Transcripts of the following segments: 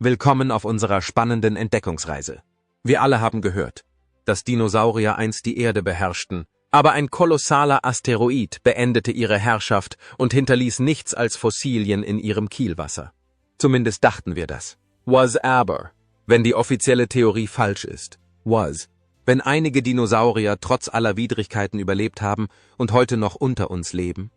Willkommen auf unserer spannenden Entdeckungsreise. Wir alle haben gehört, dass Dinosaurier einst die Erde beherrschten, aber ein kolossaler Asteroid beendete ihre Herrschaft und hinterließ nichts als Fossilien in ihrem Kielwasser. Zumindest dachten wir das. Was aber, wenn die offizielle Theorie falsch ist? Wenn einige Dinosaurier trotz aller Widrigkeiten überlebt haben und heute noch unter uns leben?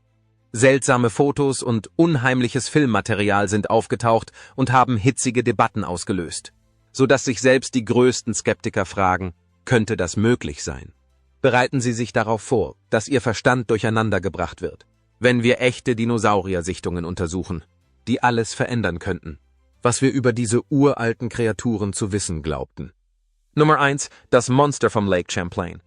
Seltsame Fotos und unheimliches Filmmaterial sind aufgetaucht und haben hitzige Debatten ausgelöst, sodass sich selbst die größten Skeptiker fragen, könnte das möglich sein? Bereiten Sie sich darauf vor, dass Ihr Verstand durcheinandergebracht wird, wenn wir echte Dinosaurier-Sichtungen untersuchen, die alles verändern könnten, was wir über diese uralten Kreaturen zu wissen glaubten. Nummer 1. Das Monster vom Lake Champlain.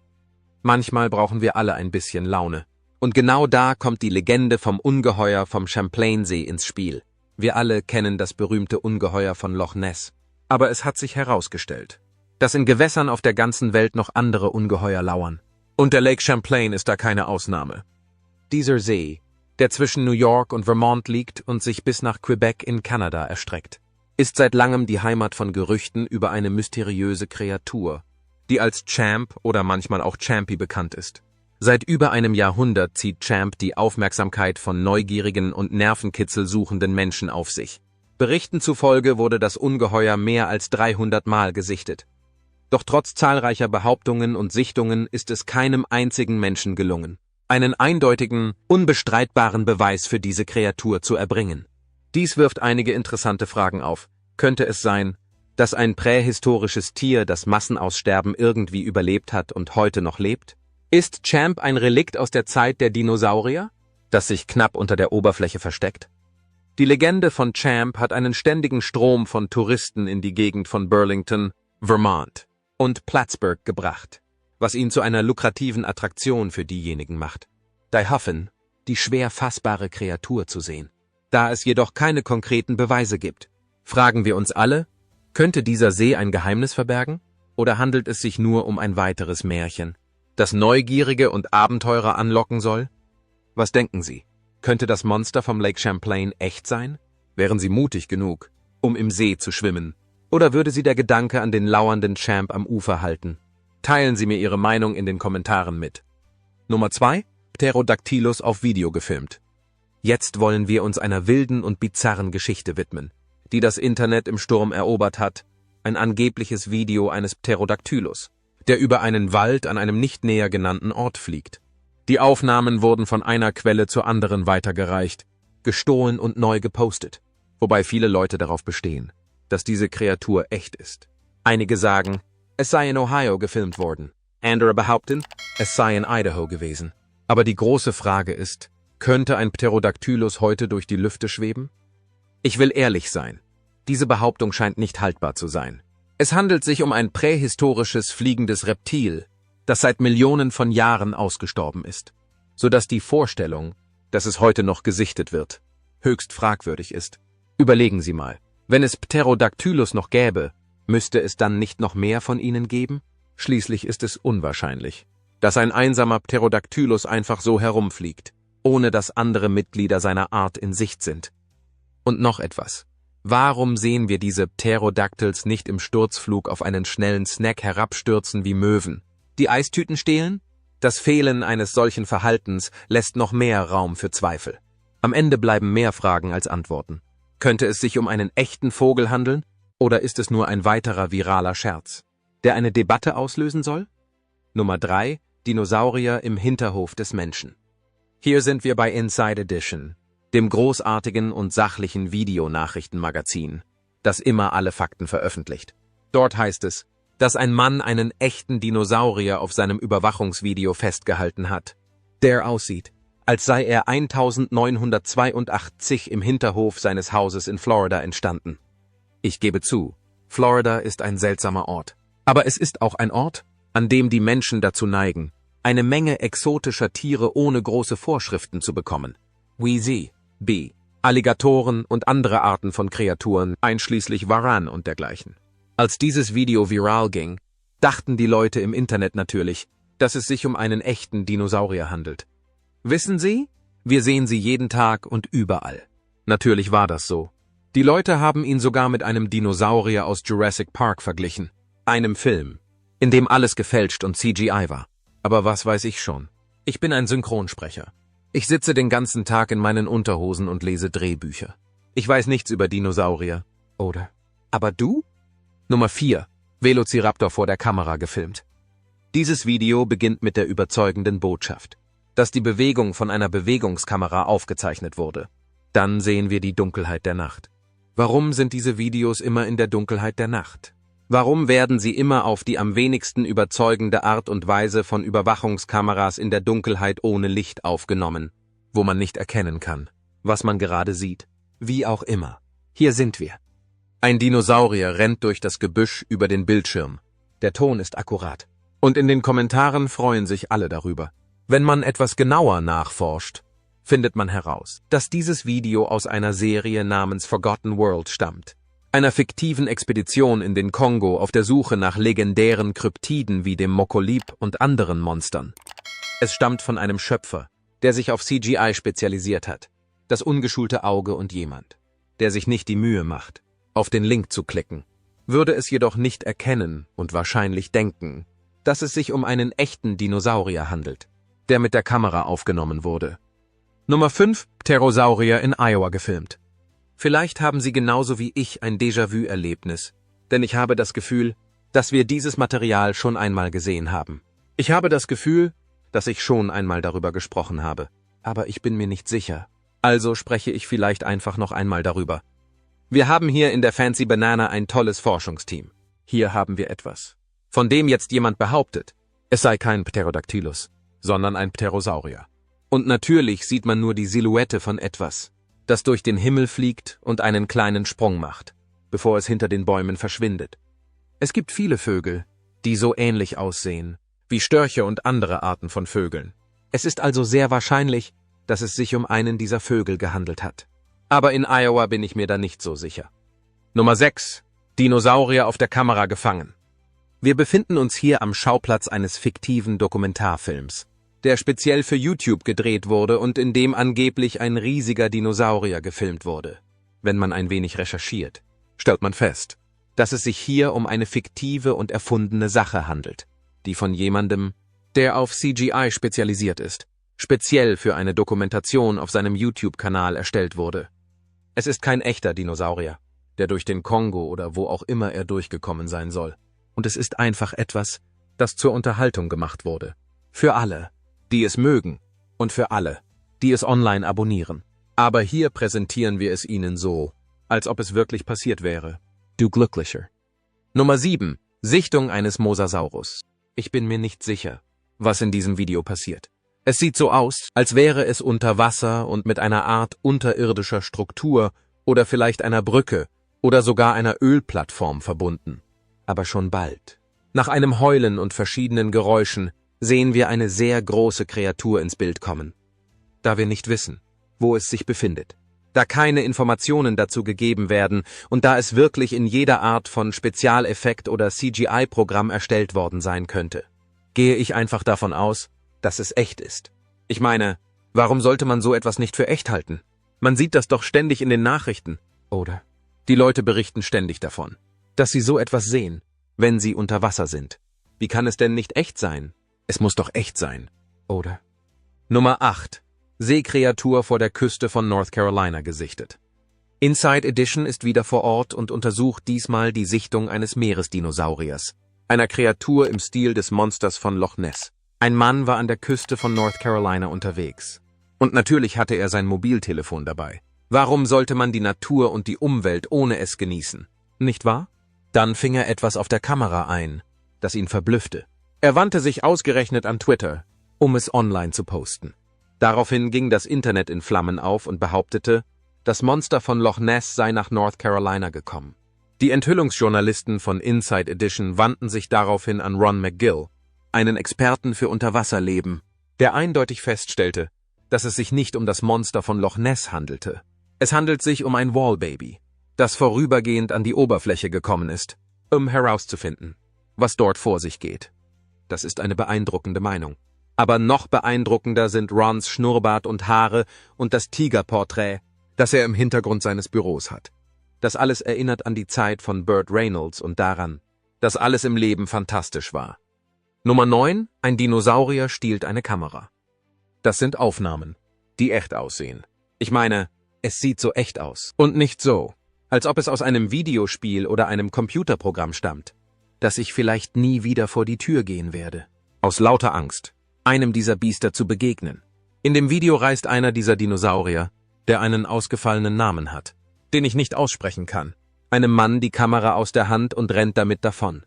Manchmal brauchen wir alle ein bisschen Laune. Und genau da kommt die Legende vom Ungeheuer vom Champlainsee ins Spiel. Wir alle kennen das berühmte Ungeheuer von Loch Ness. Aber es hat sich herausgestellt, dass in Gewässern auf der ganzen Welt noch andere Ungeheuer lauern. Und der Lake Champlain ist da keine Ausnahme. Dieser See, der zwischen New York und Vermont liegt und sich bis nach Quebec in Kanada erstreckt, ist seit langem die Heimat von Gerüchten über eine mysteriöse Kreatur, die als Champ oder manchmal auch Champy bekannt ist. Seit über einem Jahrhundert zieht Champ die Aufmerksamkeit von neugierigen und Nervenkitzel suchenden Menschen auf sich. Berichten zufolge wurde das Ungeheuer mehr als 300 Mal gesichtet. Doch trotz zahlreicher Behauptungen und Sichtungen ist es keinem einzigen Menschen gelungen, einen eindeutigen, unbestreitbaren Beweis für diese Kreatur zu erbringen. Dies wirft einige interessante Fragen auf. Könnte es sein, dass ein prähistorisches Tier das Massenaussterben irgendwie überlebt hat und heute noch lebt? Ist Champ ein Relikt aus der Zeit der Dinosaurier, das sich knapp unter der Oberfläche versteckt? Die Legende von Champ hat einen ständigen Strom von Touristen in die Gegend von Burlington, Vermont und Plattsburgh gebracht, was ihn zu einer lukrativen Attraktion für diejenigen macht, die hoffen, die schwer fassbare Kreatur zu sehen. Da es jedoch keine konkreten Beweise gibt, fragen wir uns alle, könnte dieser See ein Geheimnis verbergen? Oder handelt es sich nur um ein weiteres Märchen, das Neugierige und Abenteurer anlocken soll? Was denken Sie? Könnte das Monster vom Lake Champlain echt sein? Wären Sie mutig genug, um im See zu schwimmen? Oder würde Sie der Gedanke an den lauernden Champ am Ufer halten? Teilen Sie mir Ihre Meinung in den Kommentaren mit. Nummer 2. Pterodactylus auf Video gefilmt. Jetzt wollen wir uns einer wilden und bizarren Geschichte widmen, die das Internet im Sturm erobert hat, ein angebliches Video eines Pterodactylus, der über einen Wald an einem nicht näher genannten Ort fliegt. Die Aufnahmen wurden von einer Quelle zur anderen weitergereicht, gestohlen und neu gepostet, wobei viele Leute darauf bestehen, dass diese Kreatur echt ist. Einige sagen, es sei in Ohio gefilmt worden, andere behaupten, es sei in Idaho gewesen. Aber die große Frage ist, könnte ein Pterodactylus heute durch die Lüfte schweben? Ich will ehrlich sein, diese Behauptung scheint nicht haltbar zu sein. Es handelt sich um ein prähistorisches fliegendes Reptil, das seit Millionen von Jahren ausgestorben ist, sodass die Vorstellung, dass es heute noch gesichtet wird, höchst fragwürdig ist. Überlegen Sie mal, wenn es Pterodactylus noch gäbe, müsste es dann nicht noch mehr von ihnen geben? Schließlich ist es unwahrscheinlich, dass ein einsamer Pterodactylus einfach so herumfliegt, ohne dass andere Mitglieder seiner Art in Sicht sind. Und noch etwas. Warum sehen wir diese Pterodactyls nicht im Sturzflug auf einen schnellen Snack herabstürzen wie Möwen? Die Eistüten stehlen? Das Fehlen eines solchen Verhaltens lässt noch mehr Raum für Zweifel. Am Ende bleiben mehr Fragen als Antworten. Könnte es sich um einen echten Vogel handeln? Oder ist es nur ein weiterer viraler Scherz, der eine Debatte auslösen soll? Nummer 3. Dinosaurier im Hinterhof des Menschen. Hier sind wir bei Inside Edition, dem großartigen und sachlichen Videonachrichtenmagazin, das immer alle Fakten veröffentlicht. Dort heißt es, dass ein Mann einen echten Dinosaurier auf seinem Überwachungsvideo festgehalten hat, der aussieht, als sei er 1982 im Hinterhof seines Hauses in Florida entstanden. Ich gebe zu, Florida ist ein seltsamer Ort. Aber es ist auch ein Ort, an dem die Menschen dazu neigen, eine Menge exotischer Tiere ohne große Vorschriften zu bekommen. Wheezy, B, Alligatoren und andere Arten von Kreaturen, einschließlich Varan und dergleichen. Als dieses Video viral ging, dachten die Leute im Internet natürlich, dass es sich um einen echten Dinosaurier handelt. Wissen Sie? Wir sehen sie jeden Tag und überall. Natürlich war das so. Die Leute haben ihn sogar mit einem Dinosaurier aus Jurassic Park verglichen. Einem Film, in dem alles gefälscht und CGI war. Aber was weiß ich schon? Ich bin ein Synchronsprecher. Ich sitze den ganzen Tag in meinen Unterhosen und lese Drehbücher. Ich weiß nichts über Dinosaurier. Oder? Aber du? Nummer 4. Velociraptor vor der Kamera gefilmt. Dieses Video beginnt mit der überzeugenden Botschaft, dass die Bewegung von einer Bewegungskamera aufgezeichnet wurde. Dann sehen wir die Dunkelheit der Nacht. Warum sind diese Videos immer in der Dunkelheit der Nacht? Warum werden sie immer auf die am wenigsten überzeugende Art und Weise von Überwachungskameras in der Dunkelheit ohne Licht aufgenommen, wo man nicht erkennen kann, was man gerade sieht? Wie auch immer. Hier sind wir. Ein Dinosaurier rennt durch das Gebüsch über den Bildschirm. Der Ton ist akkurat. Und in den Kommentaren freuen sich alle darüber. Wenn man etwas genauer nachforscht, findet man heraus, dass dieses Video aus einer Serie namens Forgotten World stammt. Einer fiktiven Expedition in den Kongo auf der Suche nach legendären Kryptiden wie dem Mokolib und anderen Monstern. Es stammt von einem Schöpfer, der sich auf CGI spezialisiert hat. Das ungeschulte Auge und jemand, der sich nicht die Mühe macht, auf den Link zu klicken, würde es jedoch nicht erkennen und wahrscheinlich denken, dass es sich um einen echten Dinosaurier handelt, der mit der Kamera aufgenommen wurde. Nummer 5. Pterosaurier in Iowa gefilmt. Vielleicht haben Sie genauso wie ich ein Déjà-vu-Erlebnis, denn ich habe das Gefühl, dass wir dieses Material schon einmal gesehen haben. Ich habe das Gefühl, dass ich schon einmal darüber gesprochen habe, aber ich bin mir nicht sicher. Also spreche ich vielleicht einfach noch einmal darüber. Wir haben hier in der Fancy Banana ein tolles Forschungsteam. Hier haben wir etwas, von dem jetzt jemand behauptet, es sei kein Pterodactylus, sondern ein Pterosaurier. Und natürlich sieht man nur die Silhouette von etwas, das durch den Himmel fliegt und einen kleinen Sprung macht, bevor es hinter den Bäumen verschwindet. Es gibt viele Vögel, die so ähnlich aussehen, wie Störche und andere Arten von Vögeln. Es ist also sehr wahrscheinlich, dass es sich um einen dieser Vögel gehandelt hat. Aber in Iowa bin ich mir da nicht so sicher. Nummer 6. Dinosaurier auf der Kamera gefangen. Wir befinden uns hier am Schauplatz eines fiktiven Dokumentarfilms, der speziell für YouTube gedreht wurde und in dem angeblich ein riesiger Dinosaurier gefilmt wurde. Wenn man ein wenig recherchiert, stellt man fest, dass es sich hier um eine fiktive und erfundene Sache handelt, die von jemandem, der auf CGI spezialisiert ist, speziell für eine Dokumentation auf seinem YouTube-Kanal erstellt wurde. Es ist kein echter Dinosaurier, der durch den Kongo oder wo auch immer er durchgekommen sein soll. Und es ist einfach etwas, das zur Unterhaltung gemacht wurde. Für alle, die es mögen, und für alle, die es online abonnieren. Aber hier präsentieren wir es Ihnen so, als ob es wirklich passiert wäre. Du Glücklicher. Nummer 7. Sichtung eines Mosasaurus. Ich bin mir nicht sicher, was in diesem Video passiert. Es sieht so aus, als wäre es unter Wasser und mit einer Art unterirdischer Struktur oder vielleicht einer Brücke oder sogar einer Ölplattform verbunden. Aber schon bald. Nach einem Heulen und verschiedenen Geräuschen sehen wir eine sehr große Kreatur ins Bild kommen. Da wir nicht wissen, wo es sich befindet, da keine Informationen dazu gegeben werden und da es wirklich in jeder Art von Spezialeffekt oder CGI-Programm erstellt worden sein könnte, gehe ich einfach davon aus, dass es echt ist. Ich meine, warum sollte man so etwas nicht für echt halten? Man sieht das doch ständig in den Nachrichten, oder? Die Leute berichten ständig davon, dass sie so etwas sehen, wenn sie unter Wasser sind. Wie kann es denn nicht echt sein? Es muss doch echt sein, oder? Nummer 8. Seekreatur vor der Küste von North Carolina gesichtet. Inside Edition ist wieder vor Ort und untersucht diesmal die Sichtung eines Meeresdinosauriers, einer Kreatur im Stil des Monsters von Loch Ness. Ein Mann war an der Küste von North Carolina unterwegs. Und natürlich hatte er sein Mobiltelefon dabei. Warum sollte man die Natur und die Umwelt ohne es genießen? Nicht wahr? Dann fing er etwas auf der Kamera ein, das ihn verblüffte. Er wandte sich ausgerechnet an Twitter, um es online zu posten. Daraufhin ging das Internet in Flammen auf und behauptete, das Monster von Loch Ness sei nach North Carolina gekommen. Die Enthüllungsjournalisten von Inside Edition wandten sich daraufhin an Ron McGill, einen Experten für Unterwasserleben, der eindeutig feststellte, dass es sich nicht um das Monster von Loch Ness handelte. Es handelt sich um ein Wallbaby, das vorübergehend an die Oberfläche gekommen ist, um herauszufinden, was dort vor sich geht. Das ist eine beeindruckende Meinung. Aber noch beeindruckender sind Rons Schnurrbart und Haare und das Tigerporträt, das er im Hintergrund seines Büros hat. Das alles erinnert an die Zeit von Burt Reynolds und daran, dass alles im Leben fantastisch war. Nummer 9. Ein Dinosaurier stiehlt eine Kamera. Das sind Aufnahmen, die echt aussehen. Ich meine, es sieht so echt aus. Und nicht so, als ob es aus einem Videospiel oder einem Computerprogramm stammt, dass ich vielleicht nie wieder vor die Tür gehen werde. Aus lauter Angst, einem dieser Biester zu begegnen. In dem Video reist einer dieser Dinosaurier, der einen ausgefallenen Namen hat, den ich nicht aussprechen kann, einem Mann die Kamera aus der Hand und rennt damit davon.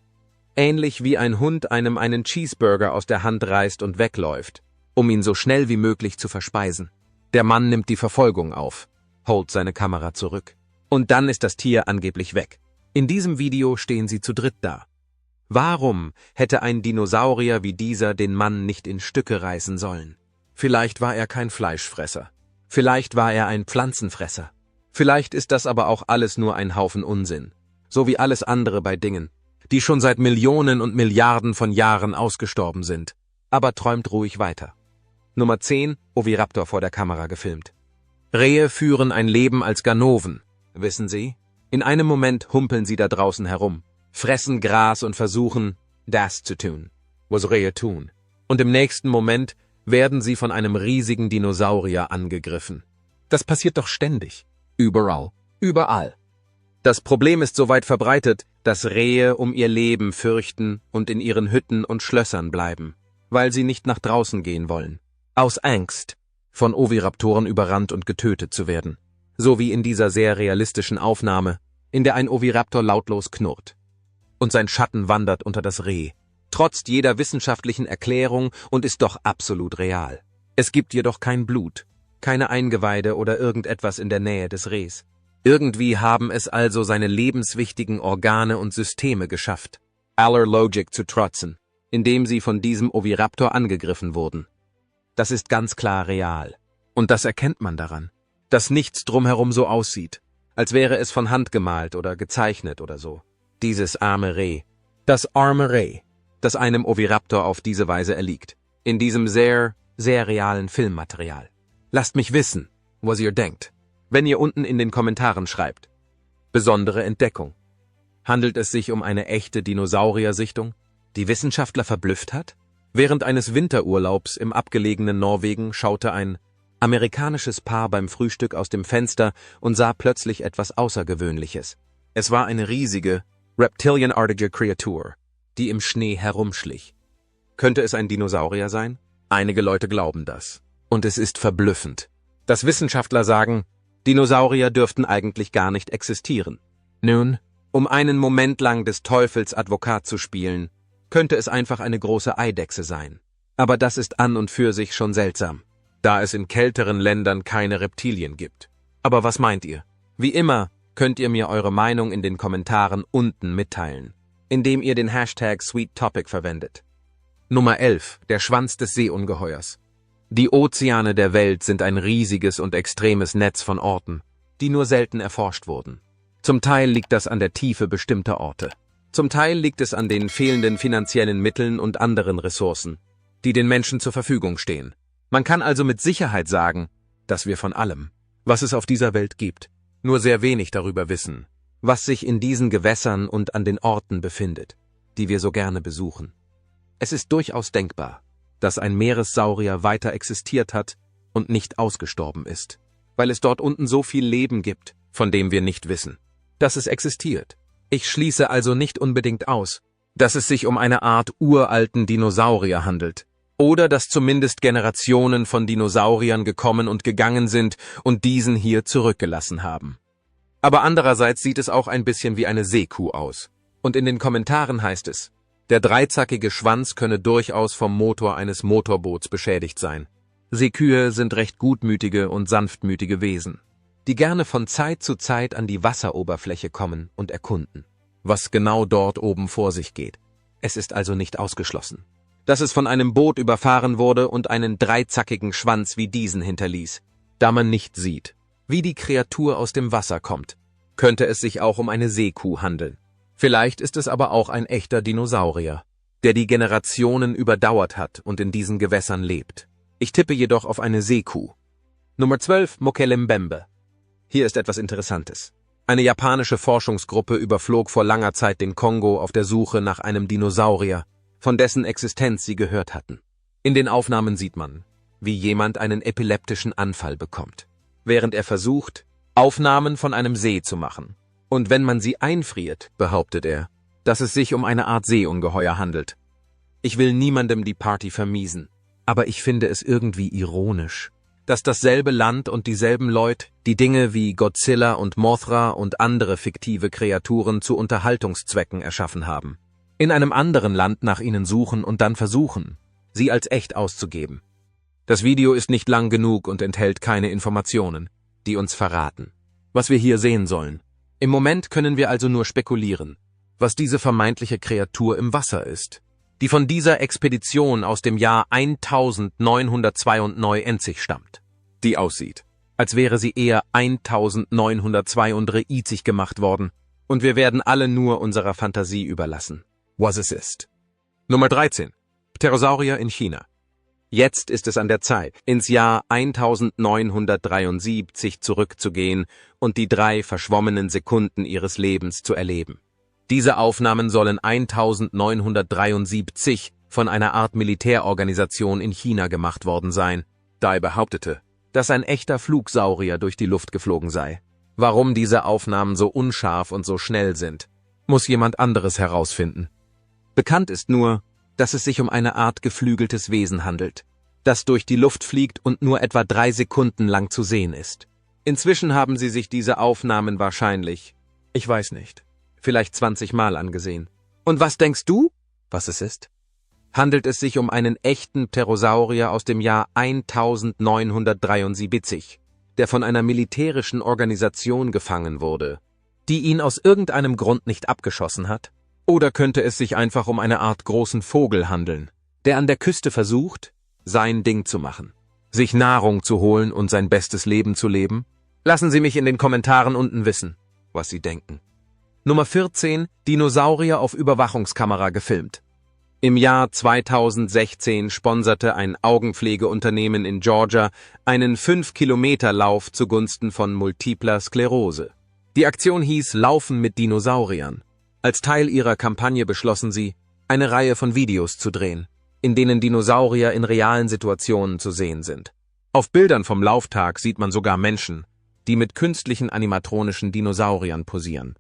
Ähnlich wie ein Hund einem einen Cheeseburger aus der Hand reißt und wegläuft, um ihn so schnell wie möglich zu verspeisen. Der Mann nimmt die Verfolgung auf, holt seine Kamera zurück. Und dann ist das Tier angeblich weg. In diesem Video stehen sie zu dritt da. Warum hätte ein Dinosaurier wie dieser den Mann nicht in Stücke reißen sollen? Vielleicht war er kein Fleischfresser. Vielleicht war er ein Pflanzenfresser. Vielleicht ist das aber auch alles nur ein Haufen Unsinn. So wie alles andere bei Dingen, die schon seit Millionen und Milliarden von Jahren ausgestorben sind. Aber träumt ruhig weiter. Nummer 10. Oviraptor vor der Kamera gefilmt. Rehe führen ein Leben als Ganoven. Wissen Sie? In einem Moment humpeln sie da draußen herum, fressen Gras und versuchen, das zu tun, was Rehe tun. Und im nächsten Moment werden sie von einem riesigen Dinosaurier angegriffen. Das passiert doch ständig. Überall. Überall. Das Problem ist so weit verbreitet, dass Rehe um ihr Leben fürchten und in ihren Hütten und Schlössern bleiben, weil sie nicht nach draußen gehen wollen. Aus Angst, von Oviraptoren überrannt und getötet zu werden. So wie in dieser sehr realistischen Aufnahme, in der ein Oviraptor lautlos knurrt. Und sein Schatten wandert unter das Reh, trotz jeder wissenschaftlichen Erklärung und ist doch absolut real. Es gibt jedoch kein Blut, keine Eingeweide oder irgendetwas in der Nähe des Rehs. Irgendwie haben es also seine lebenswichtigen Organe und Systeme geschafft, aller Logik zu trotzen, indem sie von diesem Oviraptor angegriffen wurden. Das ist ganz klar real. Und das erkennt man daran, dass nichts drumherum so aussieht, als wäre es von Hand gemalt oder gezeichnet oder so. Dieses arme Reh, das arme Reh, das einem Oviraptor auf diese Weise erliegt, in diesem sehr, sehr realen Filmmaterial. Lasst mich wissen, was ihr denkt, wenn ihr unten in den Kommentaren schreibt. Besondere Entdeckung. Handelt es sich um eine echte Dinosaurier-Sichtung, die Wissenschaftler verblüfft hat? Während eines Winterurlaubs im abgelegenen Norwegen schaute ein amerikanisches Paar beim Frühstück aus dem Fenster und sah plötzlich etwas Außergewöhnliches. Es war eine riesige, reptilienartige Kreatur, die im Schnee herumschlich. Könnte es ein Dinosaurier sein? Einige Leute glauben das. Und es ist verblüffend, dass Wissenschaftler sagen, Dinosaurier dürften eigentlich gar nicht existieren. Nun, um einen Moment lang des Teufels Advokat zu spielen, könnte es einfach eine große Eidechse sein. Aber das ist an und für sich schon seltsam, da es in kälteren Ländern keine Reptilien gibt. Aber was meint ihr? Wie immer könnt ihr mir eure Meinung in den Kommentaren unten mitteilen, indem ihr den Hashtag SweetTopic verwendet. Nummer 11. Der Schwanz des Seeungeheuers. Die Ozeane der Welt sind ein riesiges und extremes Netz von Orten, die nur selten erforscht wurden. Zum Teil liegt das an der Tiefe bestimmter Orte. Zum Teil liegt es an den fehlenden finanziellen Mitteln und anderen Ressourcen, die den Menschen zur Verfügung stehen. Man kann also mit Sicherheit sagen, dass wir von allem, was es auf dieser Welt gibt, nur sehr wenig darüber wissen, was sich in diesen Gewässern und an den Orten befindet, die wir so gerne besuchen. Es ist durchaus denkbar, dass ein Meeressaurier weiter existiert hat und nicht ausgestorben ist, weil es dort unten so viel Leben gibt, von dem wir nicht wissen, dass es existiert. Ich schließe also nicht unbedingt aus, dass es sich um eine Art uralten Dinosaurier handelt, oder dass zumindest Generationen von Dinosauriern gekommen und gegangen sind und diesen hier zurückgelassen haben. Aber andererseits sieht es auch ein bisschen wie eine Seekuh aus. Und in den Kommentaren heißt es, der dreizackige Schwanz könne durchaus vom Motor eines Motorboots beschädigt sein. Seekühe sind recht gutmütige und sanftmütige Wesen, die gerne von Zeit zu Zeit an die Wasseroberfläche kommen und erkunden, was genau dort oben vor sich geht. Es ist also nicht ausgeschlossen, dass es von einem Boot überfahren wurde und einen dreizackigen Schwanz wie diesen hinterließ. Da man nicht sieht, wie die Kreatur aus dem Wasser kommt, könnte es sich auch um eine Seekuh handeln. Vielleicht ist es aber auch ein echter Dinosaurier, der die Generationen überdauert hat und in diesen Gewässern lebt. Ich tippe jedoch auf eine Seekuh. Nummer 12. Mokele-Mbembe. Hier ist etwas Interessantes. Eine japanische Forschungsgruppe überflog vor langer Zeit den Kongo auf der Suche nach einem Dinosaurier, von dessen Existenz sie gehört hatten. In den Aufnahmen sieht man, wie jemand einen epileptischen Anfall bekommt, während er versucht, Aufnahmen von einem See zu machen. Und wenn man sie einfriert, behauptet er, dass es sich um eine Art Seeungeheuer handelt. Ich will niemandem die Party vermiesen, aber ich finde es irgendwie ironisch, dass dasselbe Land und dieselben Leute die Dinge wie Godzilla und Mothra und andere fiktive Kreaturen zu Unterhaltungszwecken erschaffen haben, in einem anderen Land nach ihnen suchen und dann versuchen, sie als echt auszugeben. Das Video ist nicht lang genug und enthält keine Informationen, die uns verraten, was wir hier sehen sollen. Im Moment können wir also nur spekulieren, was diese vermeintliche Kreatur im Wasser ist, die von dieser Expedition aus dem Jahr 1992 stammt, die aussieht, als wäre sie eher 1932 gemacht worden, und wir werden alle nur unserer Fantasie überlassen, was es ist. Nummer 13. Pterosaurier in China. Jetzt ist es an der Zeit, ins Jahr 1973 zurückzugehen und die 3 verschwommenen Sekunden ihres Lebens zu erleben. Diese Aufnahmen sollen 1973 von einer Art Militärorganisation in China gemacht worden sein, da er behauptete, dass ein echter Flugsaurier durch die Luft geflogen sei. Warum diese Aufnahmen so unscharf und so schnell sind, muss jemand anderes herausfinden. Bekannt ist nur, dass es sich um eine Art geflügeltes Wesen handelt, das durch die Luft fliegt und nur etwa 3 Sekunden lang zu sehen ist. Inzwischen haben sie sich diese Aufnahmen wahrscheinlich, ich weiß nicht, vielleicht 20 Mal angesehen. Und was denkst du, was es ist? Handelt es sich um einen echten Pterosaurier aus dem Jahr 1973, der von einer militärischen Organisation gefangen wurde, die ihn aus irgendeinem Grund nicht abgeschossen hat? Oder könnte es sich einfach um eine Art großen Vogel handeln, der an der Küste versucht, sein Ding zu machen, sich Nahrung zu holen und sein bestes Leben zu leben? Lassen Sie mich in den Kommentaren unten wissen, was Sie denken. Nummer 14. Dinosaurier auf Überwachungskamera gefilmt. Im Jahr 2016 sponserte ein Augenpflegeunternehmen in Georgia einen 5-Kilometer-Lauf zugunsten von multipler Sklerose. Die Aktion hieß Laufen mit Dinosauriern. Als Teil ihrer Kampagne beschlossen sie, eine Reihe von Videos zu drehen, in denen Dinosaurier in realen Situationen zu sehen sind. Auf Bildern vom Lauftag sieht man sogar Menschen, die mit künstlichen animatronischen Dinosauriern posieren.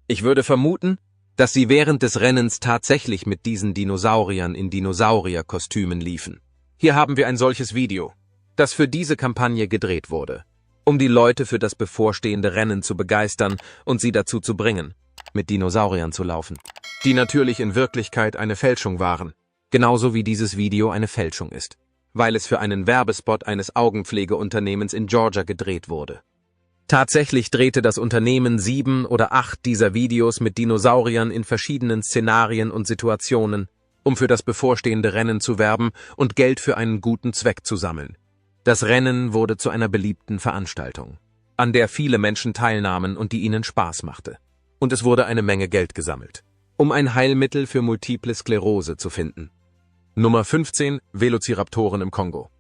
Ich würde vermuten, dass sie während des Rennens tatsächlich mit diesen Dinosauriern in Dinosaurierkostümen liefen. Hier haben wir ein solches Video, das für diese Kampagne gedreht wurde, um die Leute für das bevorstehende Rennen zu begeistern und sie dazu zu bringen, mit Dinosauriern zu laufen, die natürlich in Wirklichkeit eine Fälschung waren, genauso wie dieses Video eine Fälschung ist, weil es für einen Werbespot eines Augenpflegeunternehmens in Georgia gedreht wurde. Tatsächlich drehte das Unternehmen 7 oder 8 dieser Videos mit Dinosauriern in verschiedenen Szenarien und Situationen, um für das bevorstehende Rennen zu werben und Geld für einen guten Zweck zu sammeln. Das Rennen wurde zu einer beliebten Veranstaltung, an der viele Menschen teilnahmen und die ihnen Spaß machte. Und es wurde eine Menge Geld gesammelt, um ein Heilmittel für multiple Sklerose zu finden. Nummer 15. Velociraptoren im Kongo.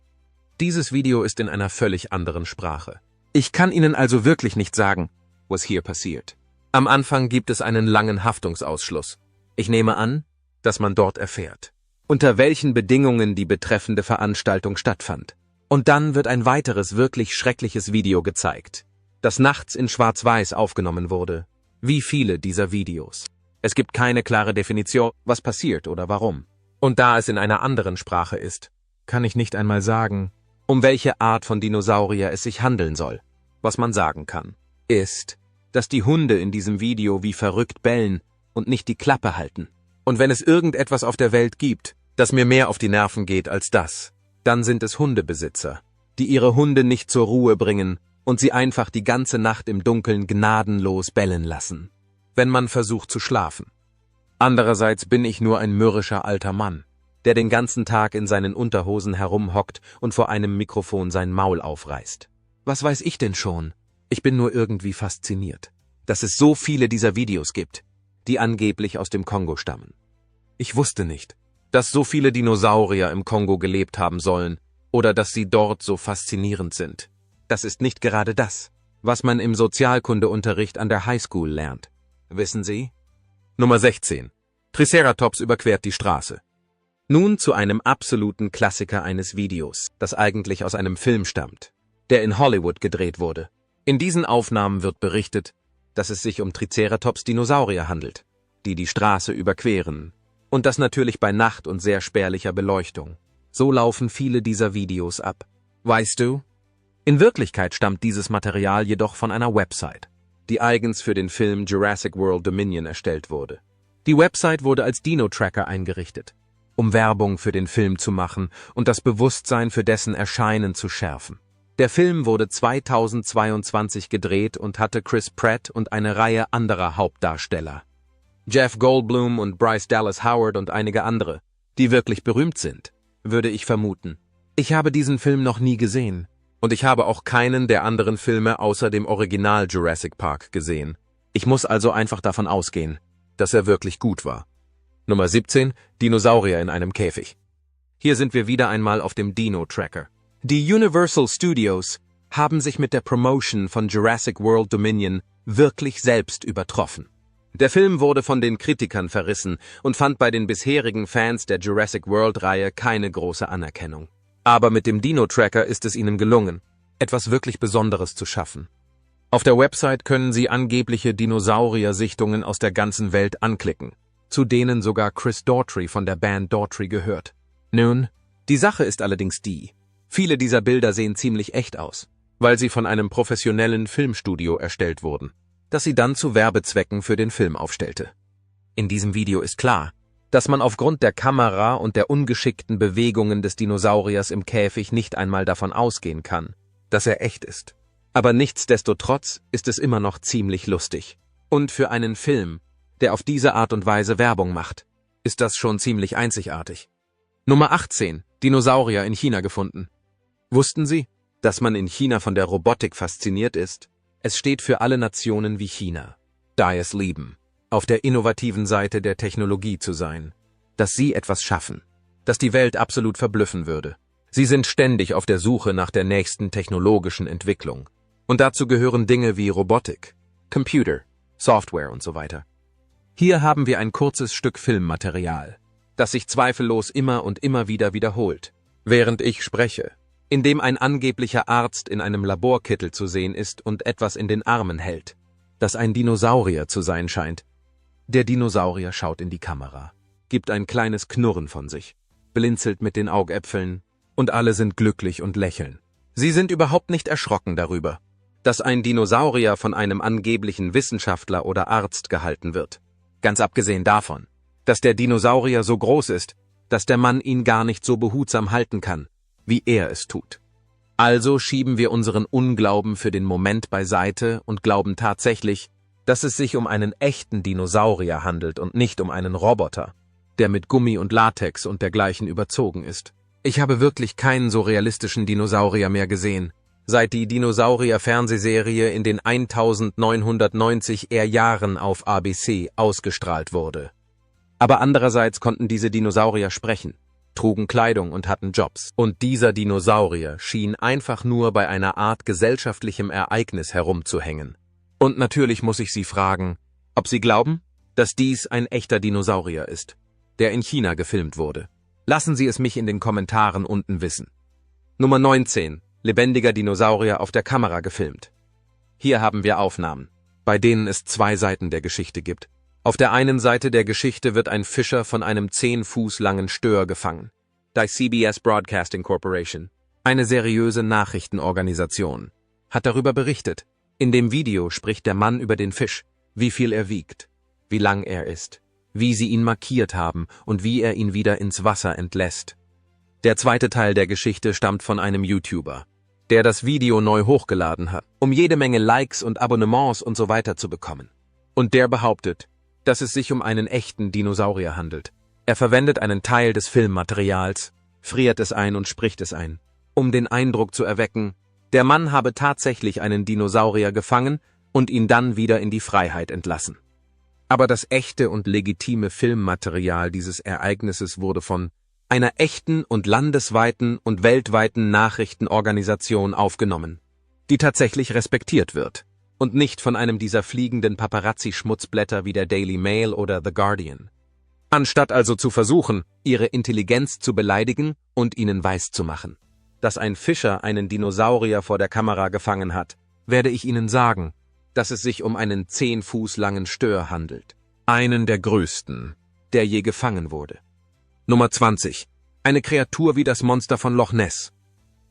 Dieses Video ist in einer völlig anderen Sprache. Ich kann Ihnen also wirklich nicht sagen, was hier passiert. Am Anfang gibt es einen langen Haftungsausschluss. Ich nehme an, dass man dort erfährt, unter welchen Bedingungen die betreffende Veranstaltung stattfand. Und dann wird ein weiteres wirklich schreckliches Video gezeigt, das nachts in Schwarz-Weiß aufgenommen wurde. Wie viele dieser Videos? Es gibt keine klare Definition, was passiert oder warum. Und da es in einer anderen Sprache ist, kann ich nicht einmal sagen, um welche Art von Dinosaurier es sich handeln soll. Was man sagen kann, ist, dass die Hunde in diesem Video wie verrückt bellen und nicht die Klappe halten. Und wenn es irgendetwas auf der Welt gibt, das mir mehr auf die Nerven geht als das, dann sind es Hundebesitzer, die ihre Hunde nicht zur Ruhe bringen und sie einfach die ganze Nacht im Dunkeln gnadenlos bellen lassen, wenn man versucht zu schlafen. Andererseits bin ich nur ein mürrischer alter Mann, der den ganzen Tag in seinen Unterhosen herumhockt und vor einem Mikrofon sein Maul aufreißt. Was weiß ich denn schon? Ich bin nur irgendwie fasziniert, dass es so viele dieser Videos gibt, die angeblich aus dem Kongo stammen. Ich wusste nicht, dass so viele Dinosaurier im Kongo gelebt haben sollen oder dass sie dort so faszinierend sind. Das ist nicht gerade das, was man im Sozialkundeunterricht an der Highschool lernt. Wissen Sie? Nummer 16. Triceratops überquert die Straße. Nun zu einem absoluten Klassiker eines Videos, das eigentlich aus einem Film stammt, der in Hollywood gedreht wurde. In diesen Aufnahmen wird berichtet, dass es sich um Triceratops-Dinosaurier handelt, die die Straße überqueren. Und das natürlich bei Nacht und sehr spärlicher Beleuchtung. So laufen viele dieser Videos ab. Weißt du? In Wirklichkeit stammt dieses Material jedoch von einer Website, die eigens für den Film Jurassic World Dominion erstellt wurde. Die Website wurde als Dino-Tracker eingerichtet, um Werbung für den Film zu machen und das Bewusstsein für dessen Erscheinen zu schärfen. Der Film wurde 2022 gedreht und hatte Chris Pratt und eine Reihe anderer Hauptdarsteller. Jeff Goldblum und Bryce Dallas Howard und einige andere, die wirklich berühmt sind, würde ich vermuten. Ich habe diesen Film noch nie gesehen und ich habe auch keinen der anderen Filme außer dem Original Jurassic Park gesehen. Ich muss also einfach davon ausgehen, dass er wirklich gut war. Nummer 17. Dinosaurier in einem Käfig. Hier sind wir wieder einmal auf dem Dino-Tracker. Die Universal Studios haben sich mit der Promotion von Jurassic World Dominion wirklich selbst übertroffen. Der Film wurde von den Kritikern verrissen und fand bei den bisherigen Fans der Jurassic World-Reihe keine große Anerkennung. Aber mit dem Dino-Tracker ist es ihnen gelungen, etwas wirklich Besonderes zu schaffen. Auf der Website können Sie angebliche Dinosaurier-Sichtungen aus der ganzen Welt anklicken, zu denen sogar Chris Daughtry von der Band Daughtry gehört. Nun, die Sache ist allerdings die: Viele dieser Bilder sehen ziemlich echt aus, weil sie von einem professionellen Filmstudio erstellt wurden, das sie dann zu Werbezwecken für den Film aufstellte. In diesem Video ist klar, dass man aufgrund der Kamera und der ungeschickten Bewegungen des Dinosauriers im Käfig nicht einmal davon ausgehen kann, dass er echt ist. Aber nichtsdestotrotz ist es immer noch ziemlich lustig. Und für einen Film, der auf diese Art und Weise Werbung macht, ist das schon ziemlich einzigartig. Nummer 18. Dinosaurier in China gefunden. Wussten Sie, dass man in China von der Robotik fasziniert ist? Es steht für alle Nationen wie China, die es lieben, auf der innovativen Seite der Technologie zu sein, dass sie etwas schaffen, das die Welt absolut verblüffen würde. Sie sind ständig auf der Suche nach der nächsten technologischen Entwicklung. Und dazu gehören Dinge wie Robotik, Computer, Software und so weiter. Hier haben wir ein kurzes Stück Filmmaterial, das sich zweifellos immer und immer wieder wiederholt, während ich spreche, in dem ein angeblicher Arzt in einem Laborkittel zu sehen ist und etwas in den Armen hält, das ein Dinosaurier zu sein scheint. Der Dinosaurier schaut in die Kamera, gibt ein kleines Knurren von sich, blinzelt mit den Augäpfeln und alle sind glücklich und lächeln. Sie sind überhaupt nicht erschrocken darüber, dass ein Dinosaurier von einem angeblichen Wissenschaftler oder Arzt gehalten wird. Ganz abgesehen davon, dass der Dinosaurier so groß ist, dass der Mann ihn gar nicht so behutsam halten kann, wie er es tut. Also schieben wir unseren Unglauben für den Moment beiseite und glauben tatsächlich, dass es sich um einen echten Dinosaurier handelt und nicht um einen Roboter, der mit Gummi und Latex und dergleichen überzogen ist. Ich habe wirklich keinen so realistischen Dinosaurier mehr gesehen, seit die Dinosaurier-Fernsehserie in den 1990er Jahren auf ABC ausgestrahlt wurde. Aber andererseits konnten diese Dinosaurier sprechen, trugen Kleidung und hatten Jobs. Und dieser Dinosaurier schien einfach nur bei einer Art gesellschaftlichem Ereignis herumzuhängen. Und natürlich muss ich Sie fragen, ob Sie glauben, dass dies ein echter Dinosaurier ist, der in China gefilmt wurde. Lassen Sie es mich in den Kommentaren unten wissen. Nummer 19. Lebendiger Dinosaurier auf der Kamera gefilmt. Hier haben wir Aufnahmen, bei denen es zwei Seiten der Geschichte gibt. Auf der einen Seite der Geschichte wird ein Fischer von einem 10 Fuß langen Stör gefangen. Die CBS Broadcasting Corporation, eine seriöse Nachrichtenorganisation, hat darüber berichtet. In dem Video spricht der Mann über den Fisch, wie viel er wiegt, wie lang er ist, wie sie ihn markiert haben und wie er ihn wieder ins Wasser entlässt. Der zweite Teil der Geschichte stammt von einem YouTuber, der das Video neu hochgeladen hat, um jede Menge Likes und Abonnements und so weiter zu bekommen. Und der behauptet, dass es sich um einen echten Dinosaurier handelt. Er verwendet einen Teil des Filmmaterials, friert es ein und spricht es ein, um den Eindruck zu erwecken, der Mann habe tatsächlich einen Dinosaurier gefangen und ihn dann wieder in die Freiheit entlassen. Aber das echte und legitime Filmmaterial dieses Ereignisses wurde von einer echten und landesweiten und weltweiten Nachrichtenorganisation aufgenommen, die tatsächlich respektiert wird und nicht von einem dieser fliegenden Paparazzi-Schmutzblätter wie der Daily Mail oder The Guardian. Anstatt also zu versuchen, ihre Intelligenz zu beleidigen und ihnen weiszumachen, dass ein Fischer einen Dinosaurier vor der Kamera gefangen hat, werde ich Ihnen sagen, dass es sich um einen 10 Fuß langen Stör handelt. Einen der größten, der je gefangen wurde. Nummer 20. Eine Kreatur wie das Monster von Loch Ness.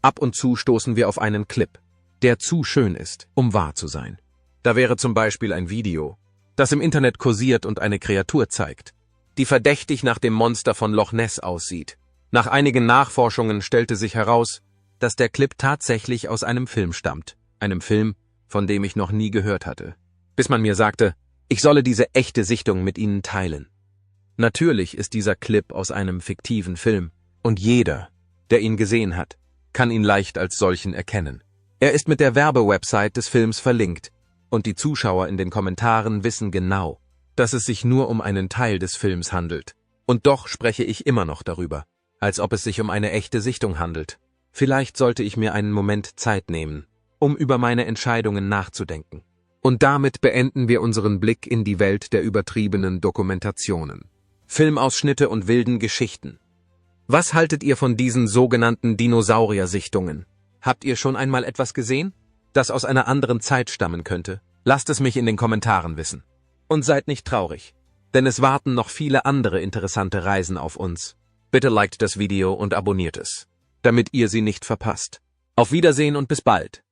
Ab und zu stoßen wir auf einen Clip, der zu schön ist, um wahr zu sein. Da wäre zum Beispiel ein Video, das im Internet kursiert und eine Kreatur zeigt, die verdächtig nach dem Monster von Loch Ness aussieht. Nach einigen Nachforschungen stellte sich heraus, dass der Clip tatsächlich aus einem Film stammt. Einem Film, von dem ich noch nie gehört hatte. Bis man mir sagte, ich solle diese echte Sichtung mit Ihnen teilen. Natürlich ist dieser Clip aus einem fiktiven Film und jeder, der ihn gesehen hat, kann ihn leicht als solchen erkennen. Er ist mit der Werbewebsite des Films verlinkt und die Zuschauer in den Kommentaren wissen genau, dass es sich nur um einen Teil des Films handelt. Und doch spreche ich immer noch darüber, als ob es sich um eine echte Sichtung handelt. Vielleicht sollte ich mir einen Moment Zeit nehmen, um über meine Entscheidungen nachzudenken. Und damit beenden wir unseren Blick in die Welt der übertriebenen Dokumentationen, Filmausschnitte und wilden Geschichten. Was haltet ihr von diesen sogenannten Dinosaurier-Sichtungen? Habt ihr schon einmal etwas gesehen, das aus einer anderen Zeit stammen könnte? Lasst es mich in den Kommentaren wissen. Und seid nicht traurig, denn es warten noch viele andere interessante Reisen auf uns. Bitte liked das Video und abonniert es, damit ihr sie nicht verpasst. Auf Wiedersehen und bis bald.